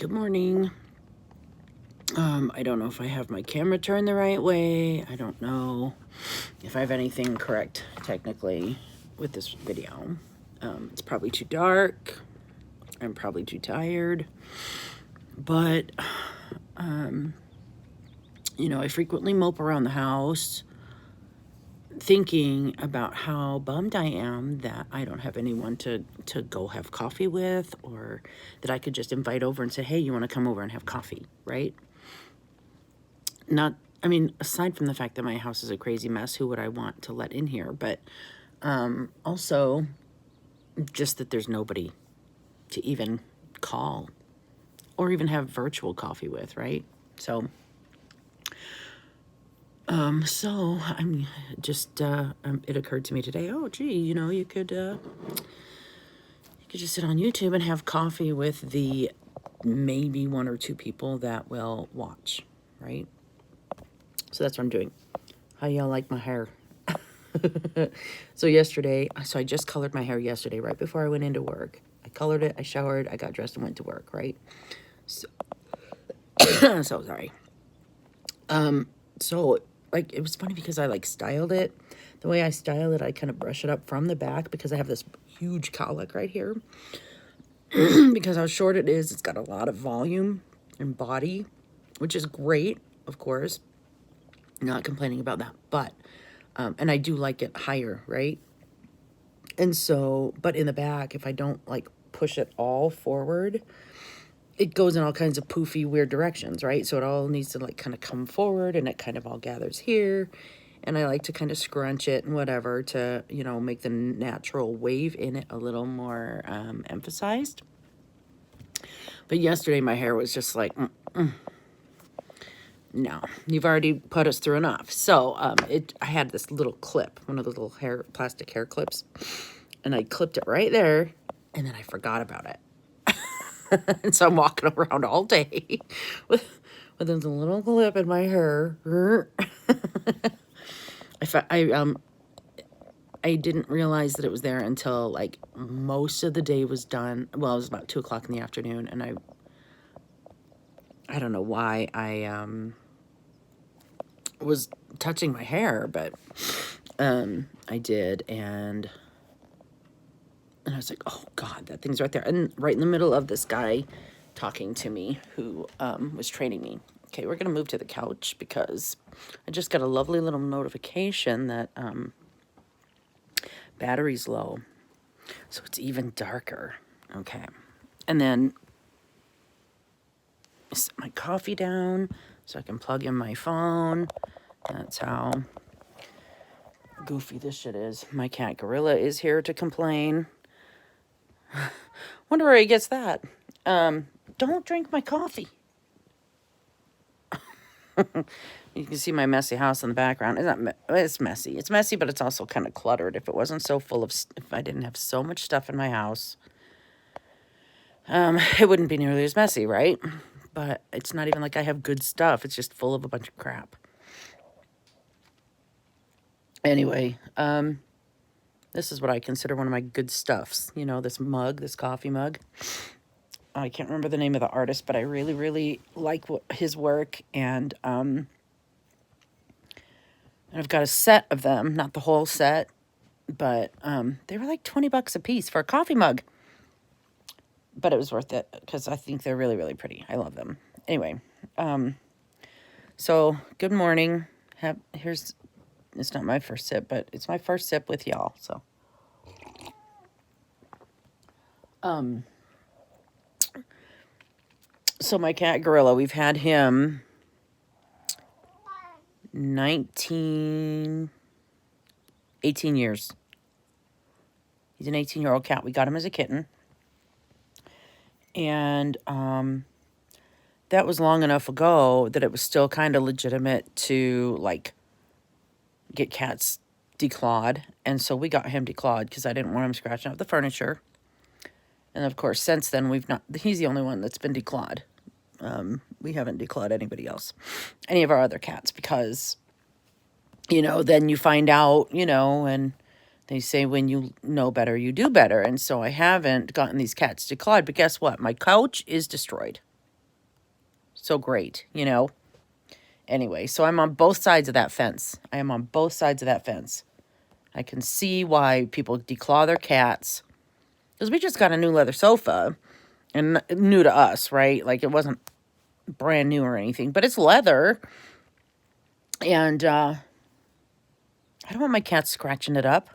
Good morning. I don't know if I have my camera turned the right way. I don't know if I have anything correct technically with this video. It's probably too dark. I'm probably too tired. But, I frequently mope around the house thinking about how bummed I am that I don't have anyone to go have coffee with, or that I could just invite over and say, hey, you want to come over and have coffee, right? Aside from the fact that my house is a crazy mess, who would I want to let in here? But also just that there's nobody to even call or even have virtual coffee with, right? So I'm just, it occurred to me today, oh, gee, you could just sit on YouTube and have coffee with the maybe one or two people that will watch, right? So that's what I'm doing. How y'all like my hair? So I just colored my hair yesterday, right before I went into work. I colored it, I showered, I got dressed and went to work, right? So, so sorry. It was funny because I styled it. The way I style it, I kind of brush it up from the back because I have this huge cowlick right here. Because how short it is, it's got a lot of volume and body, which is great, of course. Not complaining about that, but, and I do like it higher, right? And so, but in the back, if I don't push it all forward, it goes in all kinds of poofy, weird directions, right? So it all needs to kind of come forward, and it kind of all gathers here. And I like to kind of scrunch it and whatever to, make the natural wave in it a little more emphasized. But yesterday my hair was just like, no, you've already put us through enough. So I had this little clip, one of those little plastic hair clips, and I clipped it right there, and then I forgot about it. And so I'm walking around all day with this little clip in my hair. I didn't realize that it was there until most of the day was done. Well, it was about 2 o'clock in the afternoon, and I don't know why I was touching my hair, but I did, and I was like, oh God, that thing's right there. And right in the middle of this guy talking to me who was training me. Okay, we're going to move to the couch because I just got a lovely little notification that battery's low. So it's even darker. Okay. And then I set my coffee down so I can plug in my phone. That's how goofy this shit is. My cat Gorilla is here to complain. Wonder where he gets that. Don't drink my coffee. You can see my messy house in the background. It's messy. It's messy, but it's also kind of cluttered. If it wasn't so full of, if I didn't have so much stuff in my house, it wouldn't be nearly as messy, right? But it's not even like I have good stuff. It's just full of a bunch of crap. Anyway, this is what I consider one of my good stuffs. This mug, this coffee mug. I can't remember the name of the artist, but I really, really like his work. And I've got a set of them, not the whole set, but they were like $20 a piece for a coffee mug. But it was worth it because I think they're really, really pretty. I love them. Anyway, so good morning. It's not my first sip, but it's my first sip with y'all. So my cat Gorilla, we've had him 18 years. He's an 18-year-old cat. We got him as a kitten. And that was long enough ago that it was still kind of legitimate to get cats declawed. And so we got him declawed because I didn't want him scratching up the furniture. And of course, since then he's the only one that's been declawed. We haven't declawed anybody else, any of our other cats, because, then you find out, and they say when you know better, you do better. And so I haven't gotten these cats declawed, but guess what? My couch is destroyed. so great, you know? Anyway, so I'm on both sides of that fence. I am on both sides of that fence. I can see why people declaw their cats. Because we just got a new leather sofa. And new to us, right? Like, it wasn't brand new or anything. But it's leather. And I don't want my cat scratching it up.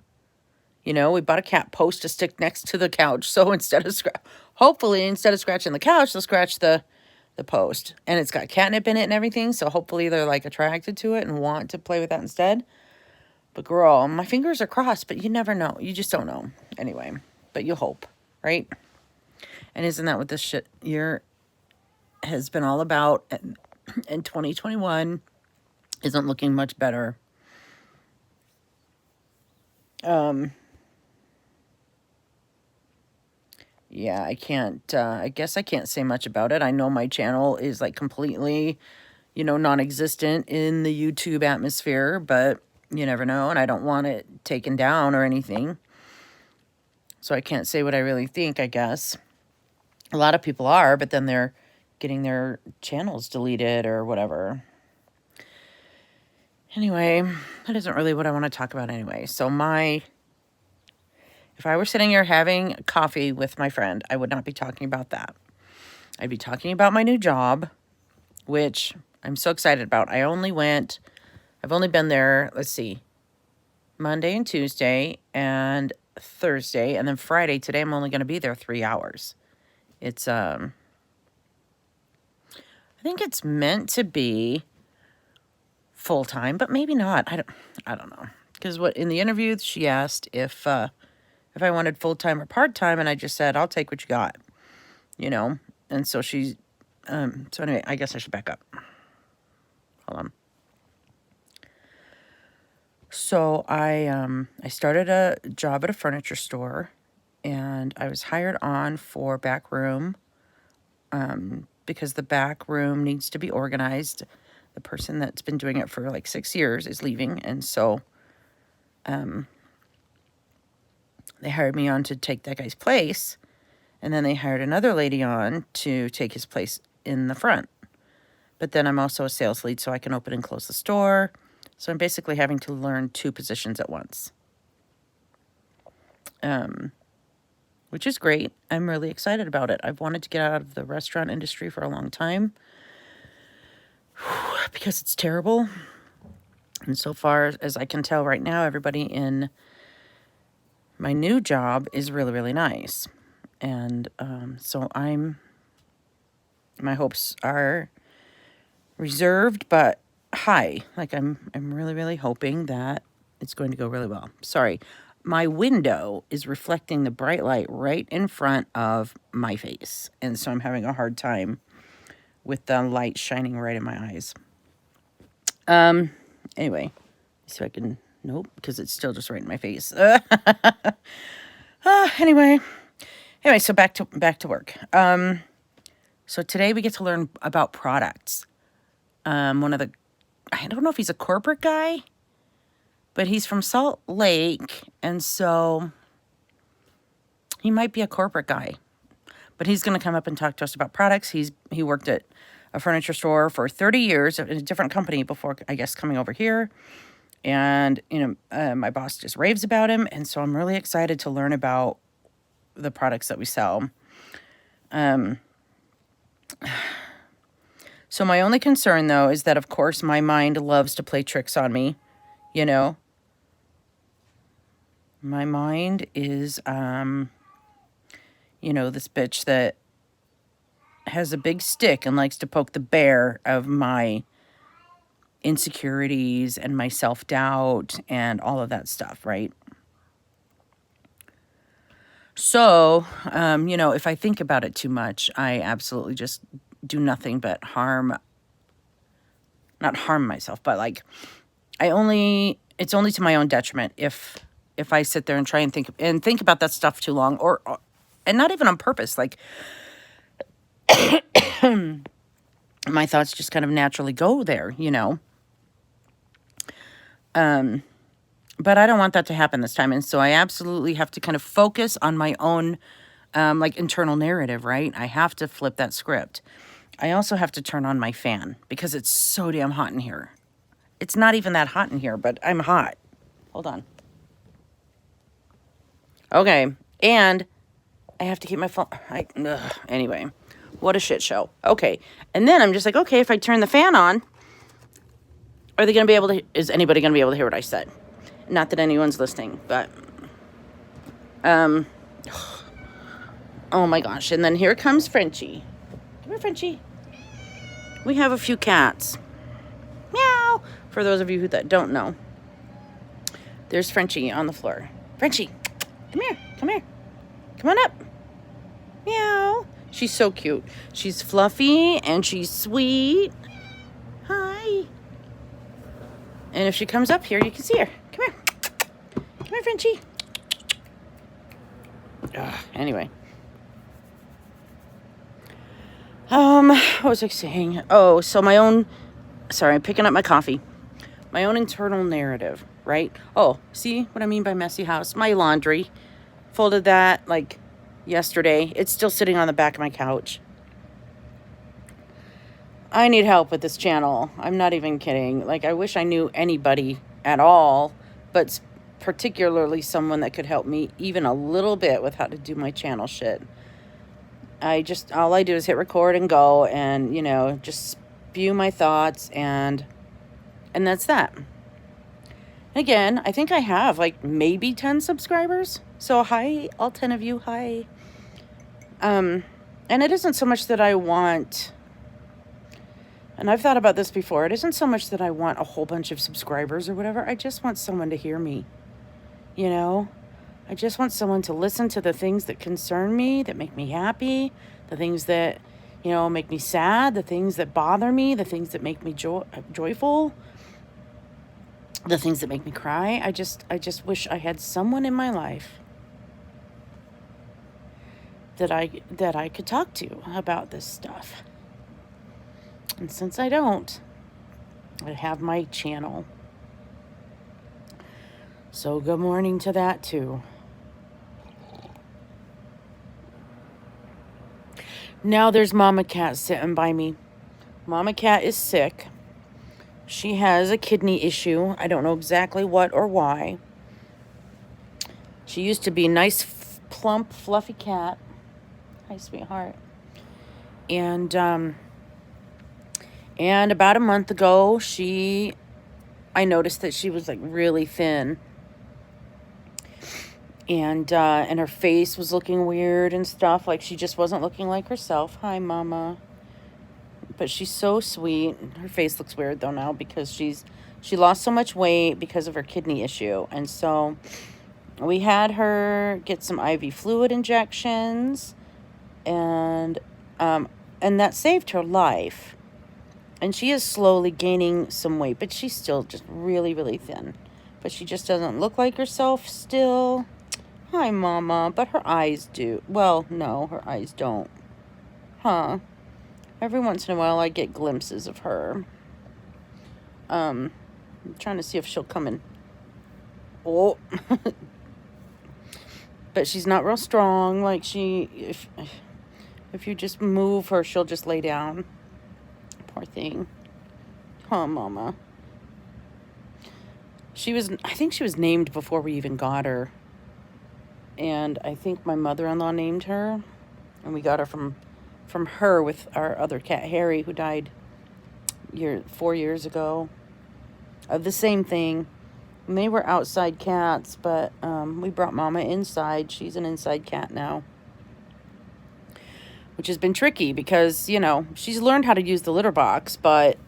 You know, we bought a cat post to stick next to the couch. So hopefully, instead of scratching the couch, they'll scratch the post. And it's got catnip in it and everything. So hopefully they're like attracted to it and want to play with that instead. But girl, my fingers are crossed, but you never know. You just don't know. Anyway, but you hope, right? And isn't that what this shit year has been all about? And 2021 isn't looking much better. Yeah, I can't, I guess I can't say much about it. I know my channel is like completely, you know, non-existent in the YouTube atmosphere, but you never know. And I don't want it taken down or anything. So I can't say what I really think, I guess. A lot of people are, but then they're getting their channels deleted or whatever. Anyway, that isn't really what I want to talk about anyway. So if I were sitting here having coffee with my friend, I would not be talking about that. I'd be talking about my new job, which I'm so excited about. I've only been there, let's see, Monday and Tuesday and Thursday, and then Friday. Today I'm only going to be there 3 hours. It's, I think it's meant to be full-time, but maybe not. I don't know. Because in the interview, she asked if I wanted full-time or part-time, and I just said, I'll take what you got, you know? And so so anyway, I guess I should back up. Hold on. So I started a job at a furniture store, and I was hired on for back room, because the back room needs to be organized. The person that's been doing it for like 6 years is leaving, and so they hired me on to take that guy's place, and then they hired another lady on to take his place in the front. But then I'm also a sales lead, so I can open and close the store. So I'm basically having to learn 2 positions at once, which is great. I'm really excited about it. I've wanted to get out of the restaurant industry for a long time because it's terrible. And so far as I can tell right now, everybody in my new job is really, really nice. And so my hopes are reserved, but high. Like I'm really, really hoping that it's going to go really well. Sorry, my window is reflecting the bright light right in front of my face, and so I'm having a hard time with the light shining right in my eyes. Anyway, so I can, nope, because it's still just right in my face. Anyway, so back to work. So today we get to learn about products. I don't know if he's a corporate guy, but he's from Salt Lake, and so he might be a corporate guy. But he's going to come up and talk to us about products. He worked at a furniture store for 30 years in a different company before, I guess, coming over here. And, you know, my boss just raves about him, and so I'm really excited to learn about the products that we sell. So my only concern, though, is that, of course, my mind loves to play tricks on me, you know. My mind is, you know, this bitch that has a big stick and likes to poke the bear of my insecurities and my self-doubt and all of that stuff, right? So, you know, if I think about it too much, I absolutely just do nothing but not harm myself, but like it's only to my own detriment if I sit there and try and think about that stuff too long, and not even on purpose. Like my thoughts just kind of naturally go there, you know. But I don't want that to happen this time, and so I absolutely have to kind of focus on my own like internal narrative, right? I have to flip that script. I also have to turn on my fan because it's so damn hot in here. It's not even that hot in here, but I'm hot. Hold on. Okay, and I have to keep my phone. Anyway, what a shit show. Okay, and then I'm just like, okay, if I turn the fan on, are they going to be able to, is anybody going to be able to hear what I said? Not that anyone's listening, but, oh my gosh. And then here comes Frenchie. Come here, Frenchie. We have a few cats. Meow. For those of you who don't know, there's Frenchie on the floor. Frenchie, come here, come here. Come on up. Meow. She's so cute. She's fluffy and she's sweet. Hi. And if she comes up here, you can see her. Come here. Come here, Frenchie. Anyway. What was I saying? Oh, so I'm picking up my coffee. My own internal narrative, right? Oh, see what I mean by messy house? My laundry. Folded that like yesterday. It's still sitting on the back of my couch. I need help with this channel. I'm not even kidding. Like, I wish I knew anybody at all, but particularly someone that could help me even a little bit with how to do my channel shit. All I do is hit record and go and, just spew my thoughts and that's that. Again, I think I have like maybe 10 subscribers. So hi, all 10 of you, hi. And it isn't so much that I want, and I've thought about this before, it isn't so much that I want a whole bunch of subscribers or whatever. I just want someone to hear me, I just want someone to listen to the things that concern me, that make me happy, the things that, make me sad, the things that bother me, the things that make me joyful, the things that make me cry. I just wish I had someone in my life that I could talk to about this stuff. And since I don't, I have my channel. So good morning to that too. Now there's Mama Cat sitting by me. Mama Cat is sick. She has a kidney issue. I don't know exactly what or why. She used to be a nice, plump, fluffy cat. Hi, sweetheart. And about a month ago, I noticed that she was like really thin. And her face was looking weird and stuff. Like she just wasn't looking like herself. Hi, Mama. But she's so sweet. Her face looks weird though now because she lost so much weight because of her kidney issue. And so we had her get some IV fluid injections, and that saved her life. And she is slowly gaining some weight, but she's still just really, really thin. But she just doesn't look like herself still. Hi, Mama. But her eyes do. Well, no, her eyes don't. Huh. Every once in a while, I get glimpses of her. I'm trying to see if she'll come in. Oh. But she's not real strong. Like if you just move her, she'll just lay down. Poor thing. Huh, Mama. I think she was named before we even got her. And I think my mother-in-law named her. And we got her from her with our other cat, Harry, who died 4 years ago. Of the same thing. And they were outside cats, but we brought Mama inside. She's an inside cat now. Which has been tricky because, she's learned how to use the litter box, but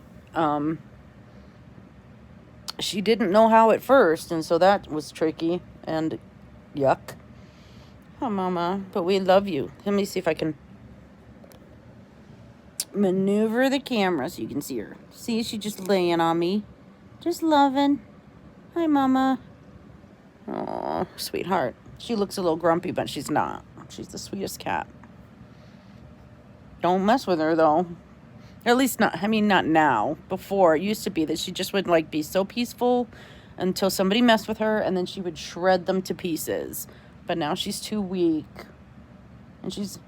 she didn't know how at first, and so that was tricky and yuck. Oh, Mama, but we love you. Let me see if I can maneuver the camera so you can see her. See, she's just laying on me. Just loving. Hi, Mama. Oh, sweetheart. She looks a little grumpy, but she's not. She's the sweetest cat. Don't mess with her, though. Or at least not now. Before, it used to be that she just would, be so peaceful until somebody messed with her, and then she would shred them to pieces. But now she's too weak. And she's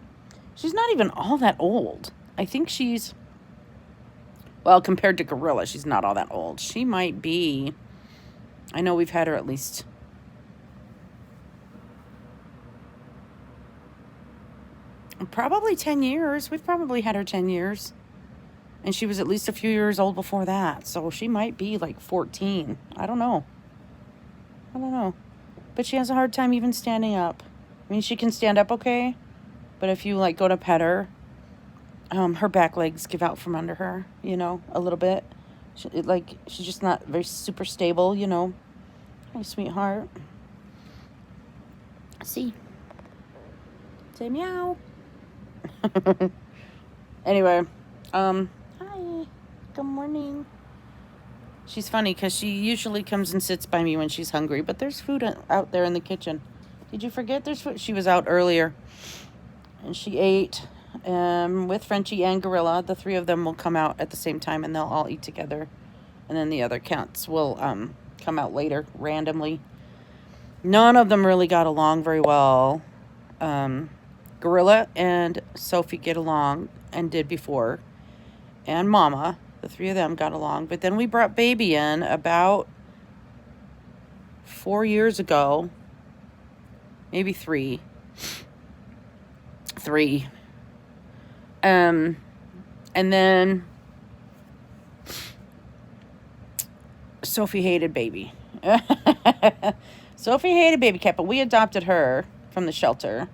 not even all that old. I think she's, well, compared to Gorilla, she's not all that old. She might be, I know we've had her at least, probably 10 years. We've probably had her 10 years. And she was at least a few years old before that. So she might be like 14. I don't know. But she has a hard time even standing up. I mean, she can stand up okay. But if you like go to pet her, her back legs give out from under her, you know, a little bit. She's just not very super stable, you know. My sweetheart. See? Say meow. Anyway, hi. Good morning. She's funny because she usually comes and sits by me when she's hungry, but there's food out there in the kitchen. Did you forget there's food? She was out earlier and she ate with Frenchie and Gorilla. The three of them will come out at the same time and they'll all eat together. And then the other cats will come out later randomly. None of them really got along very well. Gorilla and Sophie get along and did before. And Mama, the three of them got along. But then we brought Baby in about 4 years ago. Maybe 3. 3. And then Sophie hated Baby. Sophie hated Baby Cat, but we adopted her from the shelter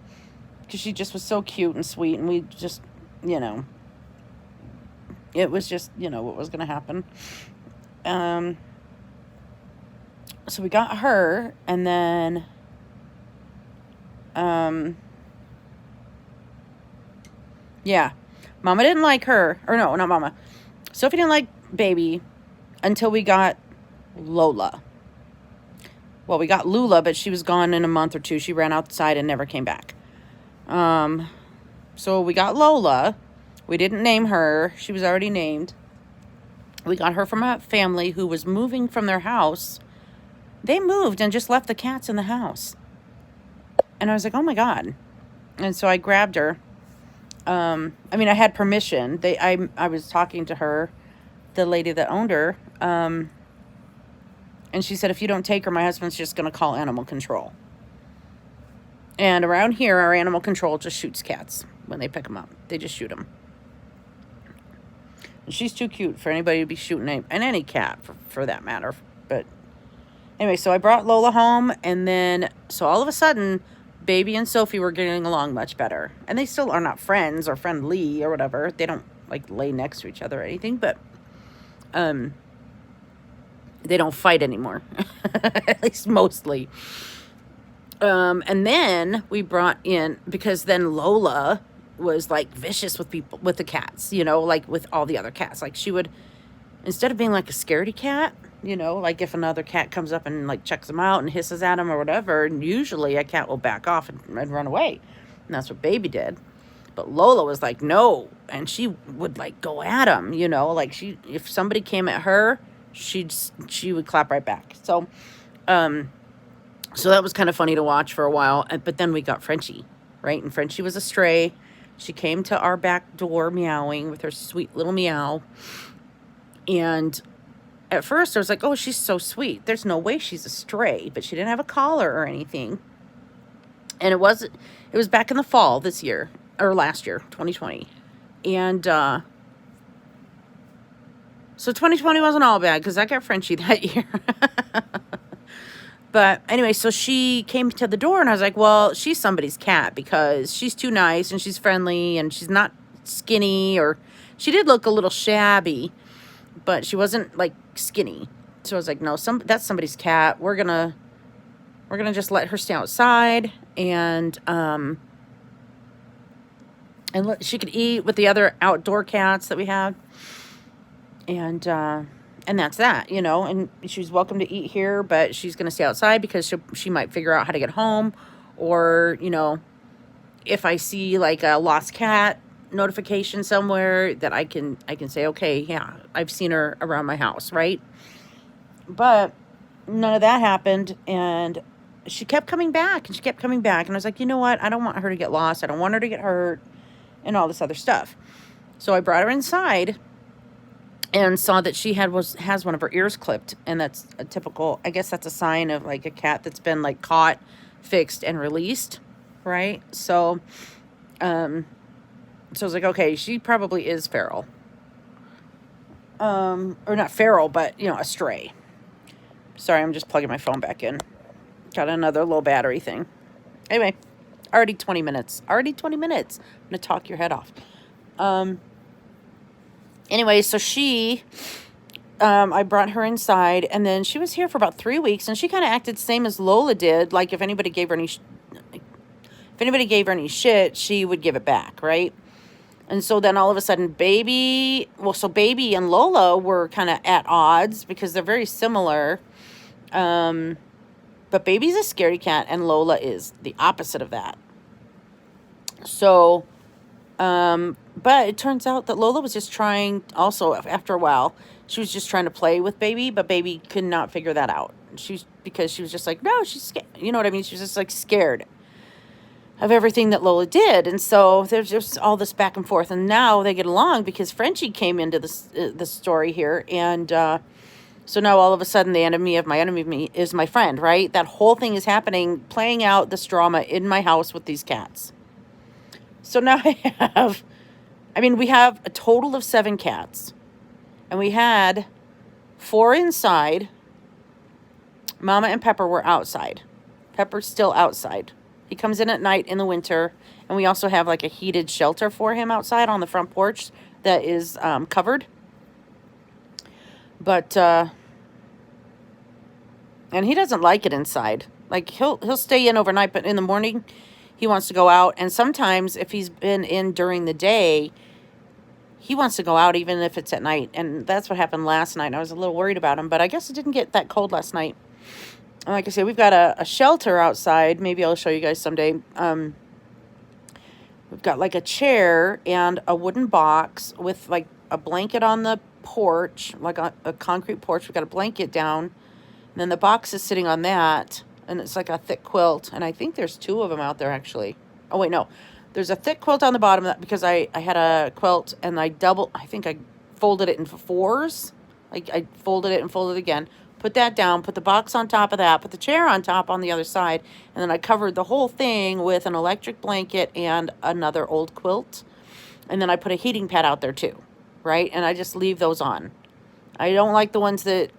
because she just was so cute and sweet, and we just, you know, it was just, you know, what was going to happen. So we got her, and then yeah, Mama didn't like her, or no, not Mama. Sophie didn't like Baby until we got Lola. Well, we got Lula, but she was gone in a month or two. She ran outside and never came back. So we got Lola. We didn't name her. She was already named. We got her from a family who was moving from their house. They moved and just left the cats in the house. And I was like, oh my God. And so I grabbed her. I mean, I had permission. I was talking to her, the lady that owned her. And she said, if you don't take her, my husband's just going to call animal control. And around here, our animal control just shoots cats when they pick them up. They just shoot them. And she's too cute for anybody to be shooting any cat, for that matter. But anyway, so I brought Lola home. And then, so all of a sudden, Baby and Sophie were getting along much better. And they still are not friends or friendly or whatever. They don't, like, lay next to each other or anything. But, they don't fight anymore. At least mostly. And then we brought in, because then Lola was like vicious with people, with the cats, you know, like with all the other cats. Like she would, instead of being like a scaredy cat, you know, like if another cat comes up and like checks them out and hisses at them or whatever, and usually a cat will back off and run away. And that's what Baby did. But Lola was like, no. And she would like go at him, you know, like if somebody came at her, she would clap right back. So, so that was kind of funny to watch for a while. But then we got Frenchie, right? And Frenchie was a stray. She came to our back door meowing with her sweet little meow. And at first I was like, oh, she's so sweet. There's no way she's a stray. But she didn't have a collar or anything. And it was back in the fall this year, or last year, 2020. And, so 2020 wasn't all bad because I got Frenchie that year. But anyway, so she came to the door and I was like, well, she's somebody's cat because she's too nice and she's friendly and she's not skinny, or she did look a little shabby, but she wasn't like skinny. So I was like, no, that's somebody's cat. We're gonna just let her stay outside and she could eat with the other outdoor cats that we have. And that's that, you know, and she's welcome to eat here, but she's going to stay outside because she might figure out how to get home. Or, you know, if I see like a lost cat notification somewhere, that I can say, okay, yeah, I've seen her around my house, right? But none of that happened. And she kept coming back and she kept coming back. And I was like, you know what? I don't want her to get lost. I don't want her to get hurt and all this other stuff. So I brought her inside and saw that she has one of her ears clipped, and that's a typical, I guess that's a sign of like a cat that's been like caught, fixed, and released, right? So I was like, okay, she probably is feral. Or not feral, but a stray. Sorry, I'm just plugging my phone back in. Got another low battery thing. Anyway, already 20 minutes. I'm gonna talk your head off. Anyway, so I brought her inside, and then she was here for about 3 weeks, and she kind of acted the same as Lola did. Like if anybody gave her any shit, she would give it back, right? And so then all of a sudden, Baby and Lola were kind of at odds because they're very similar. But Baby's a scaredy cat, and Lola is the opposite of that. So, but it turns out that Lola was just trying, also after a while, she was just trying to play with Baby, but Baby could not figure that out. Because she was just like, no, she's scared. You know what I mean? She was just like scared of everything that Lola did. And so there's just all this back and forth. And now they get along because Frenchie came into the story here. And so now all of a sudden the enemy of me is my friend, right? That whole thing is happening, playing out this drama in my house with these cats. So now we have a total of 7 cats. And we had 4 inside. Mama and Pepper were outside. Pepper's still outside. He comes in at night in the winter. And we also have like a heated shelter for him outside on the front porch that is covered. But, and he doesn't like it inside. Like he'll stay in overnight, but in the morning he wants to go out. And sometimes if he's been in during the day, he wants to go out even if it's at night. And that's what happened last night. I was a little worried about him, but I guess it didn't get that cold last night. And like I said, we've got a shelter outside. Maybe I'll show you guys someday. We've got like a chair and a wooden box with like a blanket on the porch, like a concrete porch. We've got a blanket down. And then the box is sitting on that. And it's like a thick quilt. And I think there's 2 of them out there actually. Oh, wait, no. There's a thick quilt on the bottom because I had a quilt and I think I folded it in 4s. Like I folded it and folded it again. Put that down, put the box on top of that, put the chair on top on the other side. And then I covered the whole thing with an electric blanket and another old quilt. And then I put a heating pad out there too, right? And I just leave those on. I don't like the ones that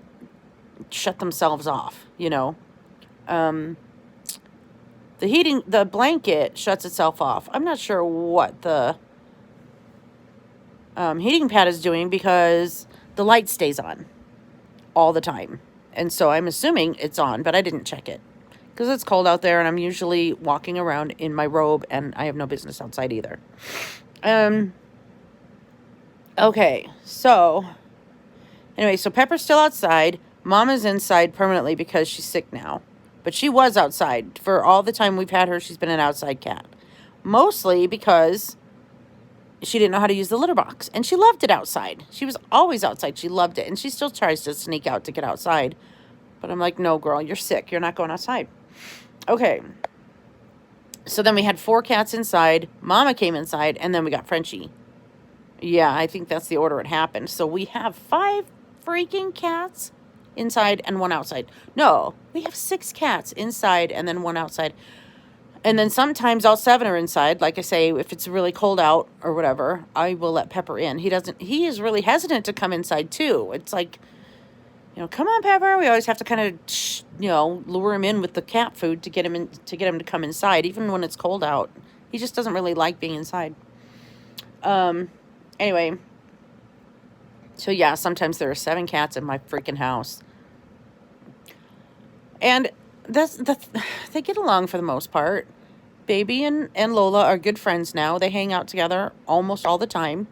shut themselves off, The blanket shuts itself off. I'm not sure what the heating pad is doing because the light stays on all the time. And so I'm assuming it's on, but I didn't check it because it's cold out there and I'm usually walking around in my robe and I have no business outside either. Okay, so anyway, so Pepper's still outside. Mama's inside permanently because she's sick now. But she was outside. For all the time we've had her, she's been an outside cat. Mostly because she didn't know how to use the litter box. And she loved it outside. She was always outside. She loved it. And she still tries to sneak out to get outside. But I'm like, no, girl, you're sick. You're not going outside. Okay. So then we had 4 cats inside. Mama came inside. And then we got Frenchie. Yeah, I think that's the order it happened. So we have 5 freaking cats inside and 1 outside. No, we have 6 cats inside and then 1 outside. And then sometimes all 7 are inside. Like I say, if it's really cold out or whatever, I will let Pepper in. He is really hesitant to come inside too. It's like, come on, Pepper. We always have to kind of, lure him in with the cat food to get him to come inside, even when it's cold out. He just doesn't really like being inside. Anyway, so yeah, sometimes there are 7 cats in my freaking house. And they get along for the most part. Baby and Lola are good friends now. They hang out together almost all the time.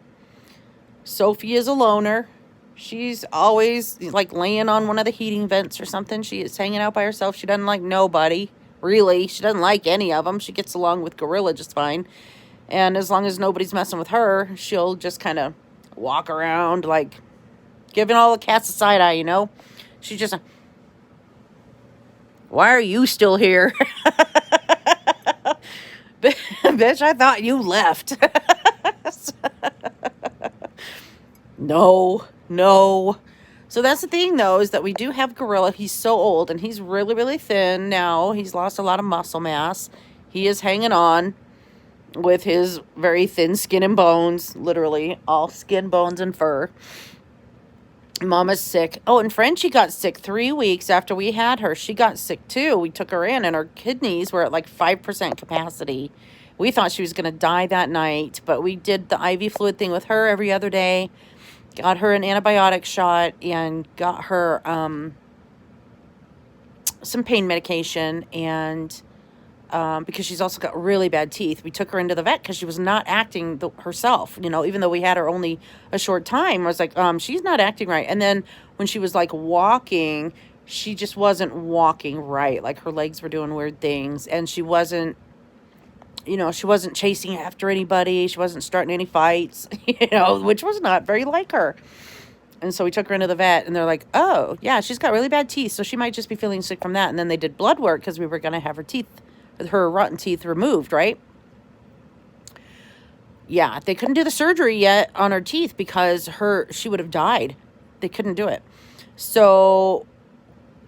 Sophie is a loner. She's always like laying on one of the heating vents or something. She is hanging out by herself. She doesn't like nobody, really. She doesn't like any of them. She gets along with Gorilla just fine. And as long as nobody's messing with her, she'll just kind of walk around like giving all the cats a side eye, She just... Why are you still here? Bitch, I thought you left. No, no. So that's the thing, though, is that we do have Gorilla. He's so old, and he's really, really thin now. He's lost a lot of muscle mass. He is hanging on with his very thin skin and bones, literally all skin, bones, and fur. Mama's sick. Oh, and Frenchie got sick 3 weeks after we had her. She got sick, too. We took her in, and her kidneys were at like 5% capacity. We thought she was going to die that night, but we did the IV fluid thing with her every other day. Got her an antibiotic shot and got her some pain medication. And because she's also got really bad teeth, we took her into the vet because she was not acting herself. You know, even though we had her only a short time, I was like, she's not acting right. And then when she was like walking, she just wasn't walking right. Like her legs were doing weird things, and she wasn't, you know, she wasn't chasing after anybody. She wasn't starting any fights, you know, which was not very like her. And so we took her into the vet, and they're like, oh, yeah, she's got really bad teeth, so she might just be feeling sick from that. And then they did blood work because we were going to have her rotten teeth removed, right? Yeah, they couldn't do the surgery yet on her teeth because she would have died. They couldn't do it. So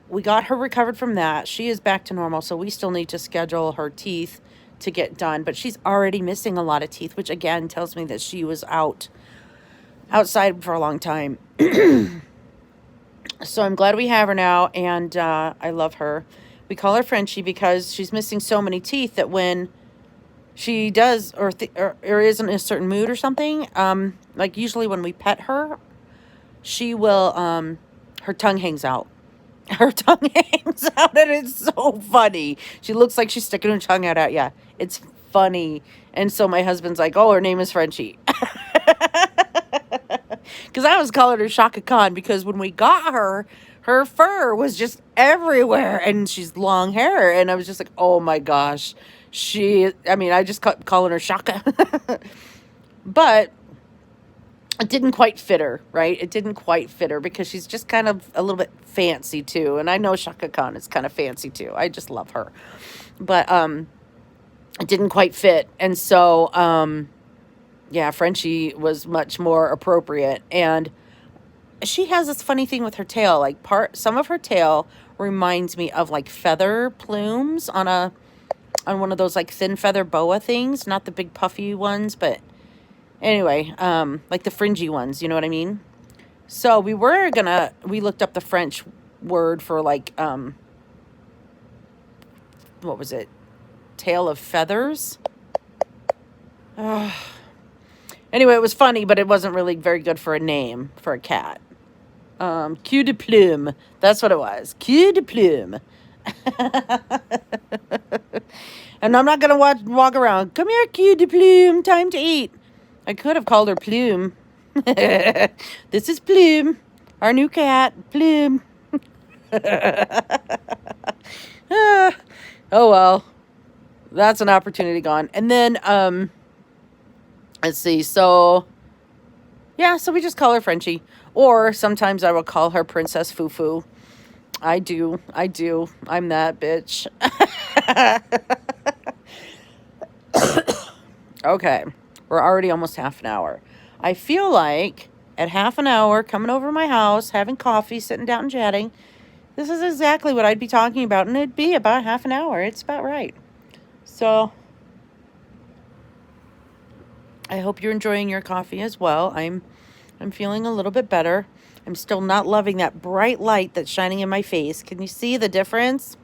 we got her recovered from that. She is back to normal, so we still need to schedule her teeth to get done, but she's already missing a lot of teeth, which again tells me that she was outside for a long time. So I'm glad we have her now, and I love her. We call her Frenchie because she's missing so many teeth that when she does or is in a certain mood or something, like usually when we pet her, she will her tongue hangs out. Her tongue hangs out, and it's so funny. She looks like she's sticking her tongue out at you. It's funny. And so my husband's like, oh, her name is Frenchie. Because I was calling her Shaka Khan because when we got her, her fur was just everywhere, and she's long hair. And I was just like, oh my gosh. I just kept calling her Shaka. But it didn't quite fit her, right? It didn't quite fit her because she's just kind of a little bit fancy too. And I know Shaka Khan is kind of fancy too. I just love her. But it didn't quite fit. And so, yeah, Frenchie was much more appropriate. And she has this funny thing with her tail. Like some of her tail reminds me of like feather plumes on one of those like thin feather boa things. Not the big puffy ones, but anyway, like the fringy ones, you know what I mean? So we looked up the French word for like, what was it? Tail of feathers? Anyway, it was funny, but it wasn't really very good for a name for a cat. Queue de plume. That's what it was. Queue de plume. And I'm not going to walk around. Come here, Queue de plume. Time to eat. I could have called her Plume. This is Plume, our new cat, Plume. Oh, well. That's an opportunity gone. And then, let's see. So, yeah, so we just call her Frenchie. Or sometimes I will call her Princess Fufu. I do. I'm that bitch. Okay. We're already almost half an hour. I feel like at half an hour, coming over to my house, having coffee, sitting down and chatting, this is exactly what I'd be talking about, and it'd be about half an hour. It's about right. So, I hope you're enjoying your coffee as well. I'm feeling a little bit better. I'm still not loving that bright light that's shining in my face. Can you see the difference?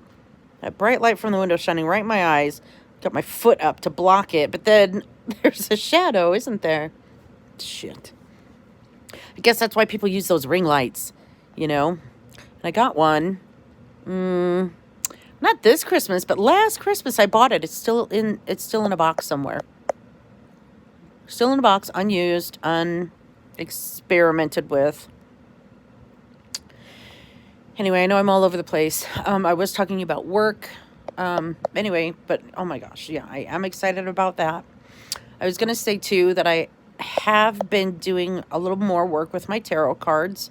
That bright light from the window shining right in my eyes. Got my foot up to block it, but then there's a shadow, isn't there? Shit. I guess that's why people use those ring lights, you know? And I got one. Not this Christmas, but last Christmas I bought it. It's still in a box somewhere. Still in a box, unused, unexperimented with. Anyway, I know I'm all over the place. I was talking about work. Anyway, but oh my gosh, yeah, I am excited about that. I was going to say too that I have been doing a little more work with my tarot cards,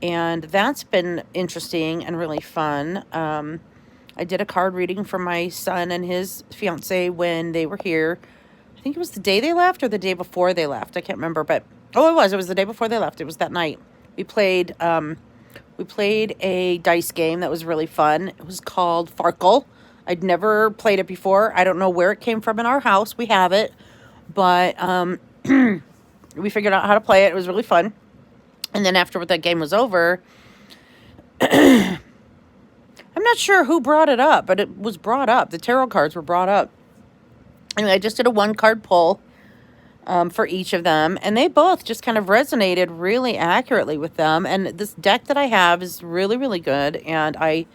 and that's been interesting and really fun. I did a card reading for my son and his fiance when they were here. I think it was the day they left or the day before they left. I can't remember, but Oh, it was the day before they left. It was that night. We played a dice game that was really fun. It was called Farkle. I'd never played it before. I don't know where it came from in our house. We have it, but we figured out how to play it. It was really fun. And then after that game was over, I'm not sure who brought it up, but it was brought up. The tarot cards were brought up. Anyway, I just did a 1-card pull for each of them, and they both just kind of resonated really accurately with them. And this deck that I have is really, really good, and I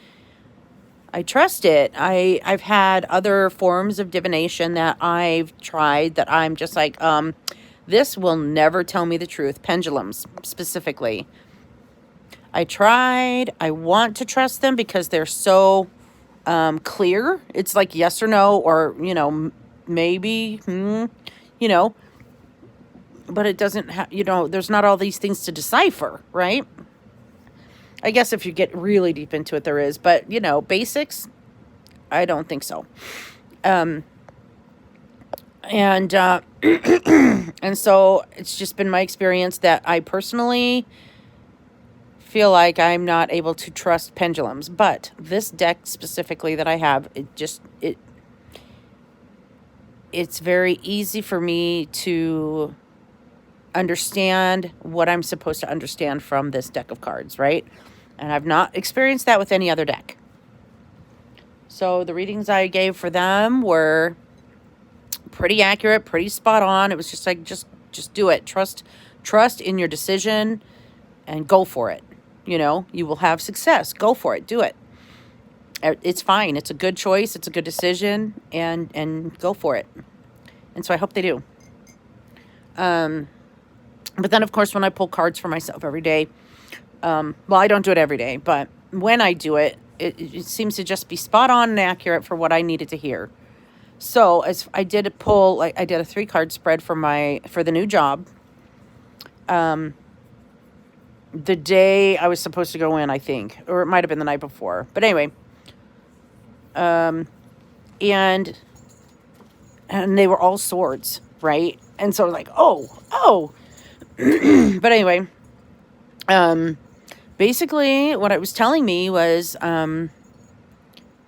trust it. I've had other forms of divination that I've tried that I'm just like, this will never tell me the truth. Pendulums, specifically. I tried. I want to trust them because they're so clear. It's like yes or no, or, maybe, but it doesn't have, there's not all these things to decipher, right? I guess if you get really deep into it, there is, but, basics, I don't think so. And so it's just been my experience that I personally feel like I'm not able to trust pendulums, but this deck specifically that I have, it's very easy for me to understand what I'm supposed to understand from this deck of cards, right? And I've not experienced that with any other deck. So the readings I gave for them were pretty accurate, pretty spot on. It was just like, just do it. Trust in your decision and go for it. You will have success. Go for it. Do it. It's fine. It's a good choice. It's a good decision, and go for it. And so I hope they do. But then, of course, when I pull cards for myself every day, well, I don't do it every day, but when I do it, it seems to just be spot on and accurate for what I needed to hear. So as I did a pull, like I did a 3-card spread for the new job. The day I was supposed to go in, I think, or it might have been the night before. But anyway, and they were all swords, right? And so I was like, oh. But anyway, basically what it was telling me was that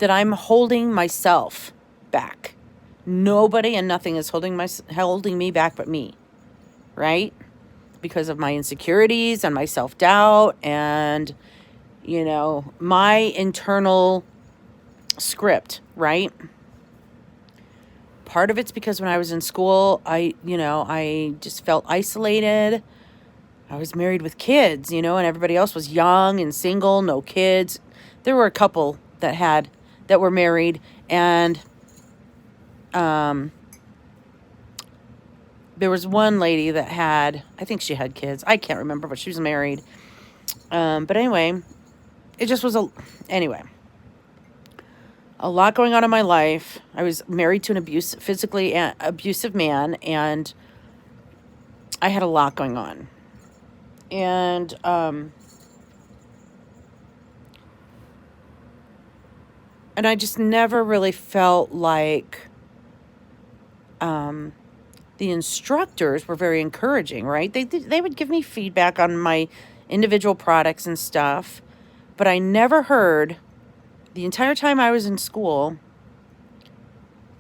I'm holding myself back. Nobody and nothing is holding me back but me, right? Because of my insecurities and my self-doubt and, my internal script, right? Part of it's because when I was in school, I just felt isolated. I was married with kids, and everybody else was young and single, no kids. There were a couple that were married, and there was one lady that I think she had kids. I can't remember, but she was married. But anyway, it just was anyway. A lot going on in my life. I was married to an physically abusive man, and I had a lot going on. And I just never really felt like the instructors were very encouraging, right? They would give me feedback on my individual products and stuff, but I never heard the entire time I was in school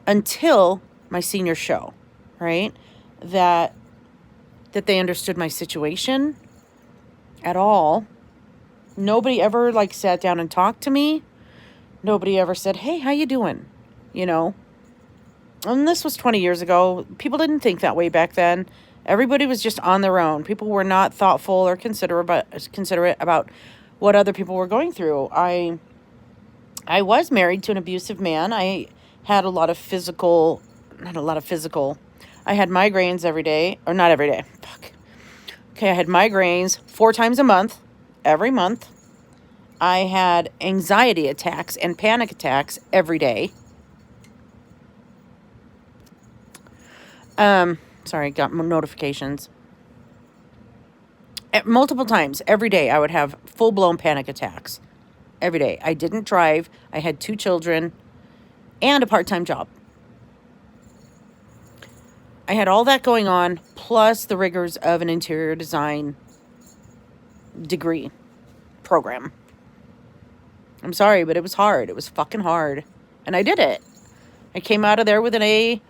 until my senior show, right? That they understood my situation at all. Nobody ever sat down and talked to me. Nobody ever said, "Hey, how you doing?" And this was 20 years ago. People didn't think that way back then. Everybody was just on their own. People were not thoughtful or considerate about what other people were going through. I was married to an abusive man. I had not a lot of physical. I had migraines every day, or not every day. Fuck. Okay, I had migraines 4 times a month, every month. I had anxiety attacks and panic attacks every day. Sorry, got notifications. Multiple times, every day, I would have full-blown panic attacks. Every day. I didn't drive. I had 2 children and a part-time job. I had all that going on, plus the rigors of an interior design degree program. I'm sorry, but it was hard. It was fucking hard. And I did it. I came out of there with an A,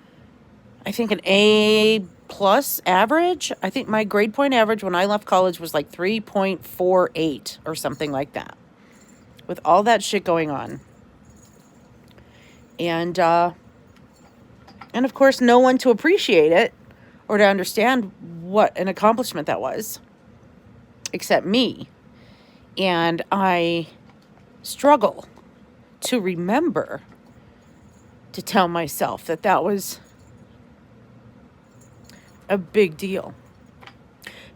I think an A plus average. I think my grade point average when I left college was like 3.48 or something like that. With all that shit going on. And of course, no one to appreciate it or to understand what an accomplishment that was, except me. And I struggle to remember to tell myself that that was a big deal,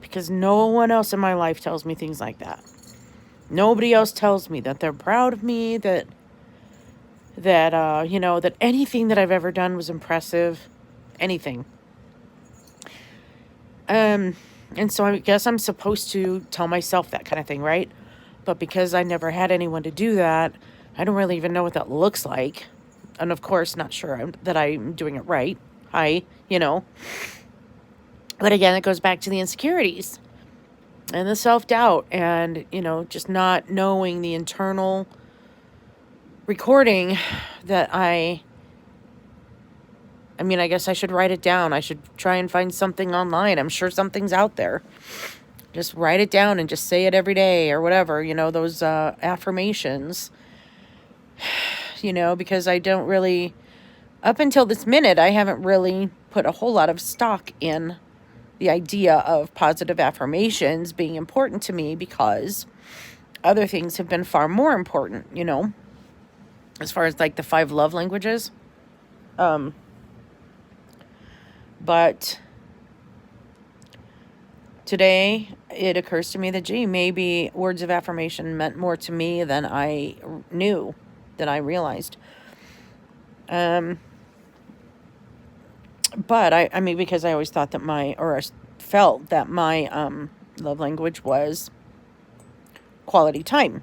because no one else in my life tells me things like that. Nobody else tells me that they're proud of me, that that anything that I've ever done was impressive, anything. And so I guess I'm supposed to tell myself that kind of thing, right? But because I never had anyone to do that, I don't really even know what that looks like. And of course, not sure that I'm doing it right. But again, it goes back to the insecurities and the self-doubt and, just not knowing the internal recording that I guess I should write it down. I should try and find something online. I'm sure something's out there. Just write it down and just say it every day or whatever, those affirmations, because I don't really, up until this minute, I haven't really put a whole lot of stock in the idea of positive affirmations being important to me, because other things have been far more important, as far as like the 5 love languages. But today it occurs to me that, maybe words of affirmation meant more to me than I knew, than I realized. But because I always thought that I felt that my love language was quality time.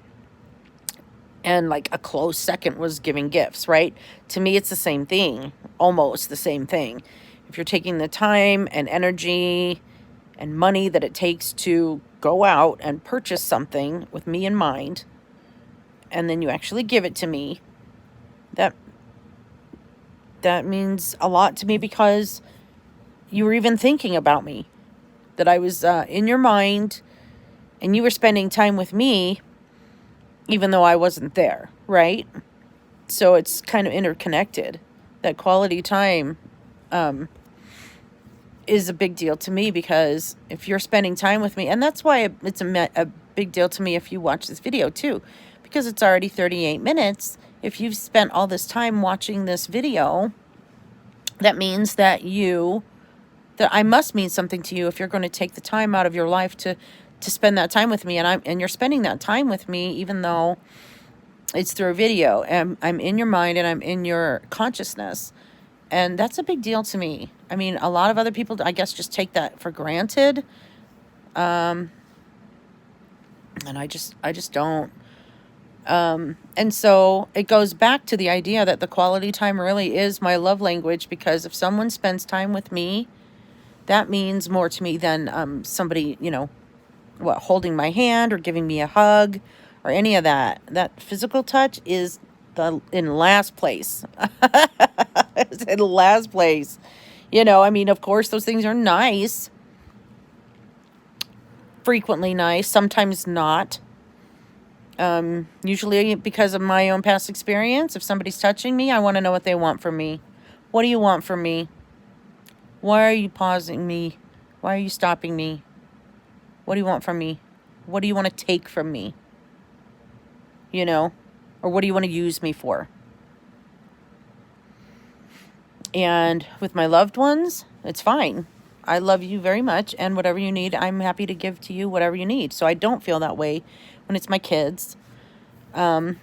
And like a close second was giving gifts, right? To me, it's the same thing, almost the same thing. If you're taking the time and energy and money that it takes to go out and purchase something with me in mind, and then you actually give it to me, that means a lot to me, because you were even thinking about me, that I was in your mind, and you were spending time with me, even though I wasn't there, right? So it's kind of interconnected. That quality time is a big deal to me, because if you're spending time with me, and that's why it's a big deal to me if you watch this video too, because it's already 38 minutes. If you've spent all this time watching this video, that means that I must mean something to you if you're going to take the time out of your life to spend that time with me, and you're spending that time with me, even though it's through a video, and I'm in your mind and I'm in your consciousness, and that's a big deal to me. A lot of other people, I guess, just take that for granted, and I just don't. And so it goes back to the idea that the quality time really is my love language, because if someone spends time with me, that means more to me than somebody, holding my hand or giving me a hug or any of that. That physical touch is in last place. It's in last place. Of course, those things are nice. Frequently nice, sometimes not. Usually because of my own past experience. If somebody's touching me, I want to know what they want from me. What do you want from me? Why are you pausing me? Why are you stopping me? What do you want from me? What do you want to take from me? Or what do you want to use me for? And with my loved ones, it's fine. I love you very much, and whatever you need, I'm happy to give to you whatever you need. So I don't feel that way when it's my kids, or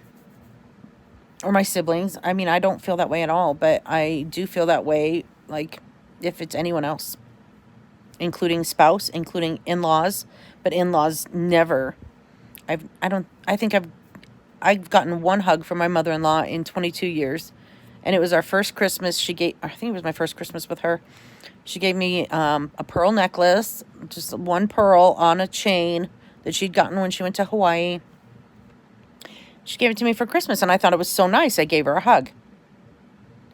my siblings. I don't feel that way at all, but I do feel that way, like, if it's anyone else, including spouse, including in-laws, but in-laws never. I've gotten one hug from my mother-in-law in 22 years, And it was our first Christmas. I think it was my first Christmas with her. She gave me a pearl necklace, just one pearl on a chain that she'd gotten when she went to Hawaii. She gave it to me for Christmas, and I thought it was so nice. I gave her a hug.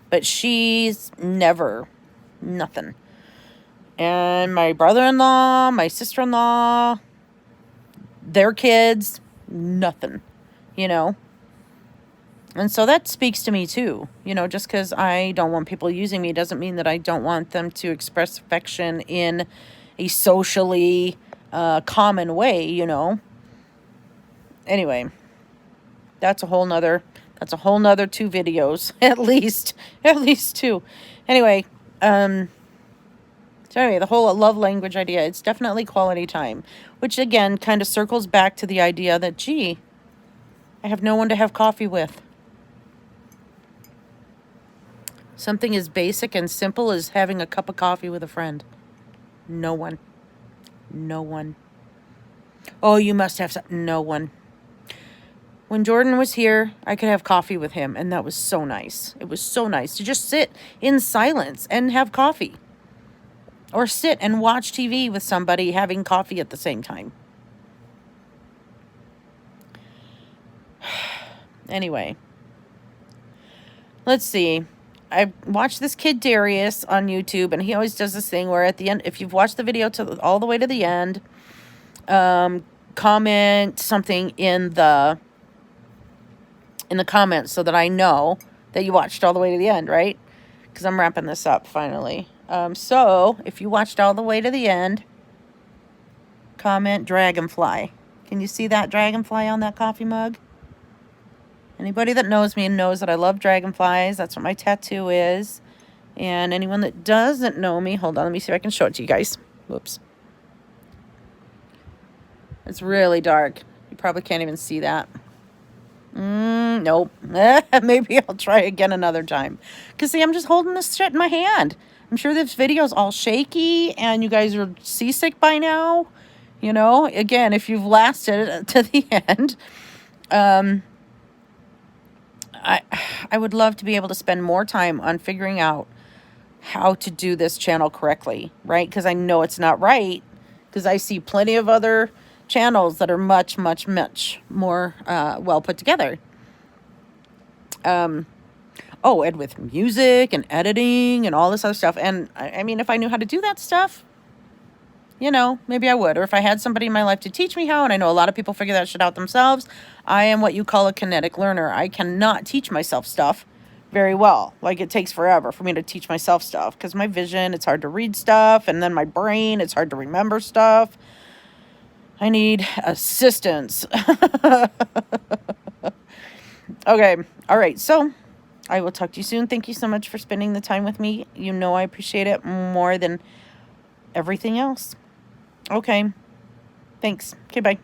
But she's never, nothing. And my brother-in-law, my sister-in-law, their kids, nothing, you know. And so that speaks to me too. You know, just because I don't want people using me doesn't mean that I don't want them to express affection in a socially common way, you know. Anyway, that's a whole nother 2 videos, at least 2. Anyway, so anyway, the whole love language idea, it's definitely quality time, which again kind of circles back to the idea that, gee, I have no one to have coffee with. Something as basic and simple as having a cup of coffee with a friend. No one. No one. Oh, you must have some. No one. When Jordan was here, I could have coffee with him, and that was so nice. It was so nice to just sit in silence and have coffee. Or sit and watch TV with somebody having coffee at the same time. Anyway. Let's see. I watched this kid Darius on YouTube, and he always does this thing where at the end, if you've watched the video all the way to the end, comment something in the comments so that I know that you watched all the way to the end, right? Because I'm wrapping this up finally. So if you watched all the way to the end, comment dragonfly. Can you see that dragonfly on that coffee mug? Anybody that knows me knows that I love dragonflies. That's what my tattoo is. And anyone that doesn't know me, hold on, let me see if I can show it to you guys. Whoops. It's really dark. You probably can't even see that. Nope. Maybe I'll try again another time. Because, see, I'm just holding this shit in my hand. I'm sure this video's all shaky and you guys are seasick by now. You know, again, if you've lasted to the end, I would love to be able to spend more time on figuring out how to do this channel correctly, right? Because I know it's not right, because I see plenty of other channels that are much, much, much more well put together. Oh, and with music and editing and all this other stuff. And I mean, if I knew how to do that stuff, you know, maybe I would. Or if I had somebody in my life to teach me how, and I know a lot of people figure that shit out themselves. I am what you call a kinetic learner. I cannot teach myself stuff very well. Like, it takes forever for me to teach myself stuff because my vision, it's hard to read stuff. And then my brain, it's hard to remember stuff. I need assistance. Okay. All right. So I will talk to you soon. Thank you so much for spending the time with me. You know I appreciate it more than everything else. Okay. Thanks. Okay, bye.